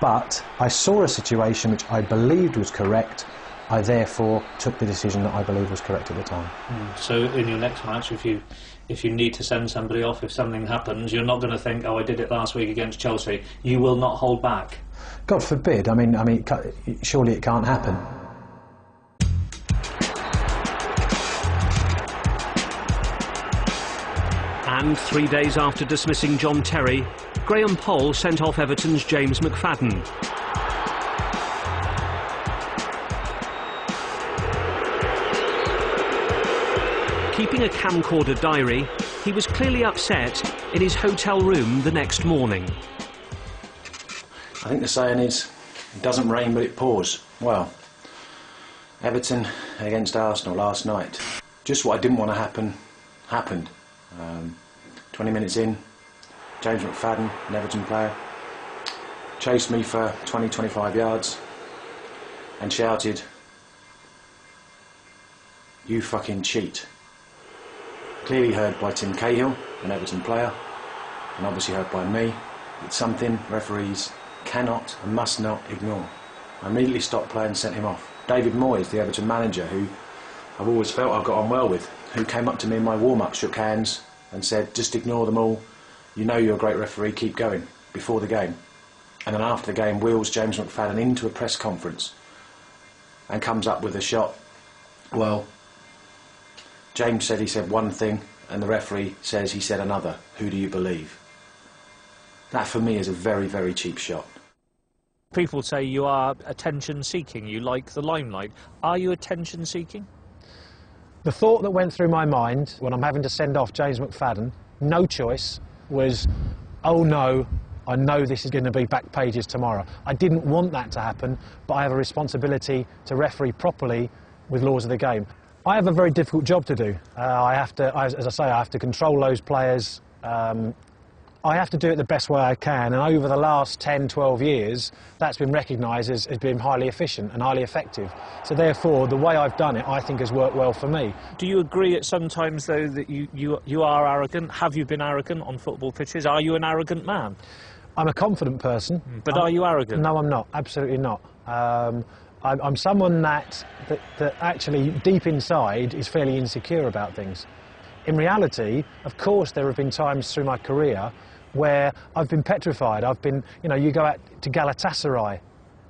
but I saw a situation which I believed was correct. I therefore took the decision that I believed was correct at the time. So in your next match, if you need to send somebody off, if something happens, you're not going to think, oh, I did it last week against Chelsea. You will not hold back. God forbid. I mean, surely it can't happen. And 3 days after dismissing John Terry, Graham Poll sent off Everton's James McFadden. Keeping a camcorder diary, he was clearly upset in his hotel room the next morning. I think the saying is, it doesn't rain but it pours. Well, Everton against Arsenal last night. Just what I didn't want to happen, happened. 20 minutes in, James McFadden, an Everton player, chased me for 20-25 yards and shouted, "You fucking cheat." Clearly heard by Tim Cahill, an Everton player, and obviously heard by me. It's something referees cannot and must not ignore. I immediately stopped play and sent him off. David Moyes, the Everton manager, who I've always felt I've got on well with, who came up to me in my warm-up, shook hands and said, "Just ignore them all, you know you're a great referee, keep going," before the game. And then after the game wheels James McFadden into a press conference and comes up with a shot. Well, James said he said one thing and the referee says he said another. Who do you believe? That for me is a very, very cheap shot. People say you are attention-seeking, you like the limelight. Are you attention-seeking? The thought that went through my mind when I'm having to send off James McFadden, no choice, was, oh no, I know this is going to be back pages tomorrow. I didn't want that to happen, but I have a responsibility to referee properly with laws of the game. I have a very difficult job to do. I have to, as I say, I have to control those players. I have to do it the best way I can, and over the last 10, 12 years, that's been recognised as being highly efficient and highly effective. So therefore, the way I've done it, I think, has worked well for me. Do you agree at some times, though, that you are arrogant? Have you been arrogant on football pitches? Are you an arrogant man? I'm a confident person. But are you arrogant? No, I'm not. Absolutely not. I'm someone that actually, deep inside, is fairly insecure about things. In reality, of course, there have been times through my career where I've been petrified. I've been, you know, you go out to Galatasaray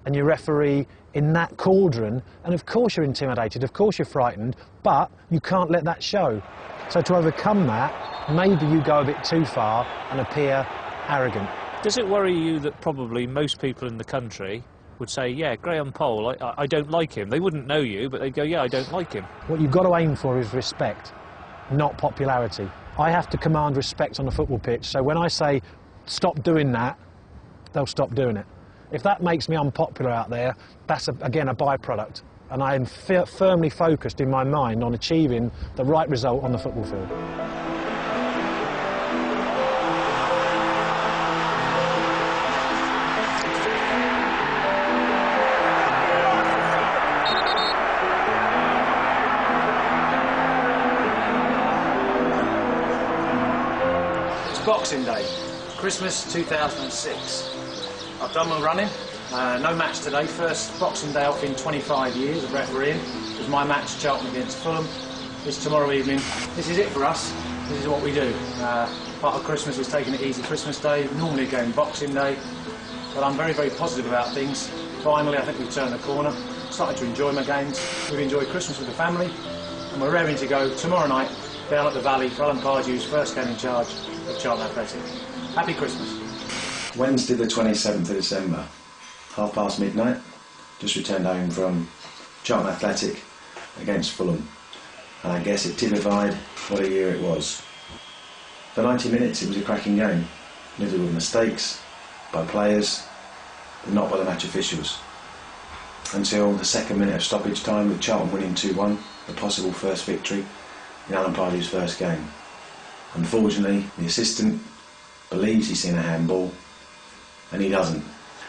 and you referee in that cauldron, and of course you're intimidated, of course you're frightened, but you can't let that show. So to overcome that, maybe you go a bit too far and appear arrogant. Does it worry you that probably most people in the country would say, yeah, Graham Poll, I don't like him? They wouldn't know you, but they'd go, yeah, I don't like him. What you've got to aim for is respect, not popularity. I have to command respect on the football pitch, so when I say stop doing that, they'll stop doing it. If that makes me unpopular out there, that's, again, a byproduct. And I am firmly focused in my mind on achieving the right result on the football field. Boxing Day, Christmas 2006. I've done my running, no match today, first Boxing Day off in 25 years of refereeing. It was my match, Charlton against Fulham. It's tomorrow evening. This is it for us, this is what we do. Part of Christmas is taking it easy Christmas Day, normally again Boxing Day, but I'm very, very positive about things. Finally, I think we've turned the corner, started to enjoy my games. We've enjoyed Christmas with the family, and we're raring to go tomorrow night down at the Valley for Alan Pardew's first game in charge of Charlton Athletic. Happy Christmas. Wednesday the 27th of December, midnight. Just returned home from Charlton Athletic against Fulham. And I guess it typified what a year it was. For 90 minutes it was a cracking game, littered with mistakes by players, but not by the match officials. Until the second minute of stoppage time with Charlton winning 2-1, the possible first victory in Alan Pardew's first game. Unfortunately, the assistant believes he's seen a handball, and he doesn't.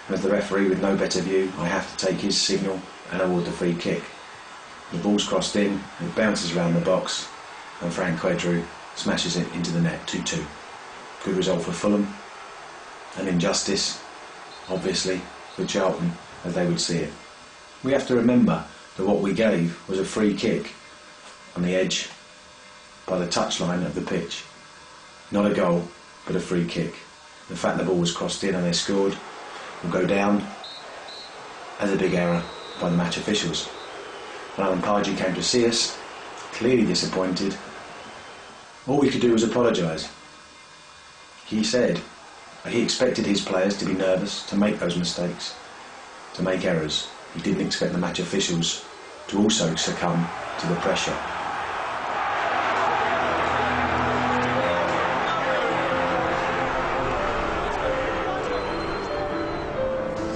And as the referee with no better view, I have to take his signal and award the free kick. The ball's crossed in, it bounces around the box, and Frank Quedru smashes it into the net, 2-2. Good result for Fulham, an injustice, obviously, for Charlton as they would see it. We have to remember that what we gave was a free kick on the edge by the touchline of the pitch. Not a goal, but a free kick. The fact the ball was crossed in and they scored will go down as a big error by the match officials. When Alan Pardew came to see us, clearly disappointed, all we could do was apologise. He said he expected his players to be nervous, to make those mistakes, to make errors. He didn't expect the match officials to also succumb to the pressure.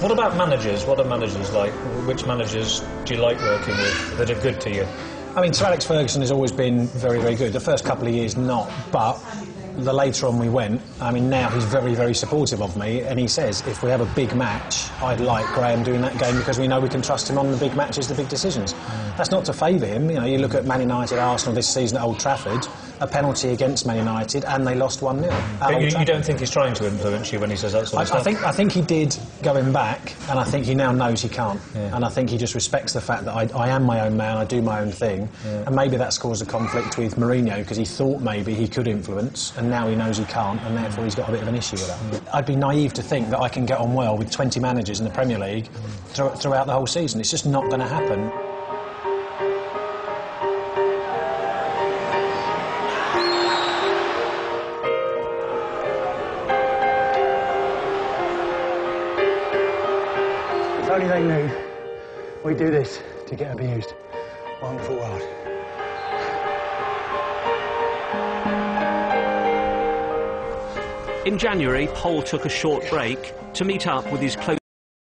What about managers? What are managers like? Which managers do you like working with that are good to you? I mean, Sir Alex Ferguson has always been very, very good. The first couple of years, not, but the later on we went, I mean, now he's very, very supportive of me, and he says, if we have a big match, I'd like Graham doing that game because we know we can trust him on the big matches, the big decisions. That's not to favour him. You know, you look at Man United, Arsenal this season at Old Trafford, a penalty against Man United, and they lost 1-0. But you don't think he's trying to influence you when he says that sort of stuff? I think he did going back, and I think he now knows he can't. Yeah. And I think he just respects the fact that I am my own man, I do my own thing, and maybe that's caused a conflict with Mourinho because he thought maybe he could influence, and now he knows he can't, and therefore he's got a bit of an issue with that. I'd be naive to think that I can get on well with 20 managers in the Premier League throughout the whole season. It's just not going to happen. If only they knew we do this to get abused. Wonderful world. In January, Paul took a short break to meet up with his close